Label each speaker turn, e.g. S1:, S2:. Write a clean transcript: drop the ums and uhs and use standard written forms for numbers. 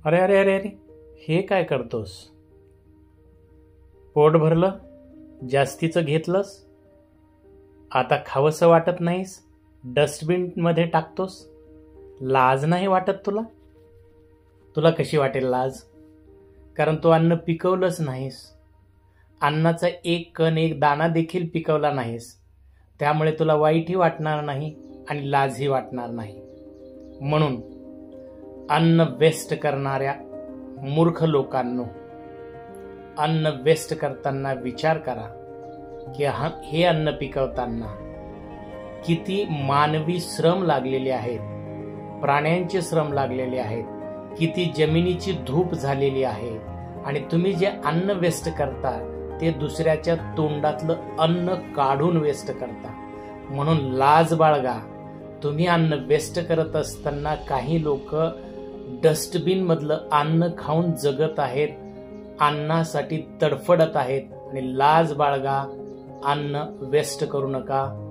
S1: अरे अरे अरे अरे, हे काय करतोस? पोट भरलं? जास्तीचं घेतलंस? आता खावंसं वाटत नाहीस? डस्टबिन मध्ये टाकतोस? लाज नाही वाटत तुला? तुला कशी वाटेल लाज? कारण तू अन्न पिकवलंच नाहीस. अन्नाचा एक कण एक दाणा देखील पिकवला नाहीस. त्यामुळे तुला वाईटही वाटणार नाही आणि लाजही वाटणार नाही. म्हणून अन्न वेस्ट करणाऱ्या मूर्ख लोकांनो, अन्न वेस्ट करताना विचार करा की हे अन्न पिकवताना किती मानवी श्रम लागलेले आहेत, प्राण्यांचे श्रम लागलेले आहेत, किती जमिनीची धूप झालेली आहे. आणि तुम्ही जे अन्न वेस्ट करता ते दुसऱ्याच्या तोंडातलं अन्न काढून वेस्ट करता. म्हणून लाज बाळगा. तुम्ही अन्न वेस्ट करत असताना काही लोक डस्टबिन मधलं अन्न खाऊन जगत आहेत, अन्नासाठी तडफडत आहेत. आणि लाज बाळगा. अन्न वेस्ट करू नका.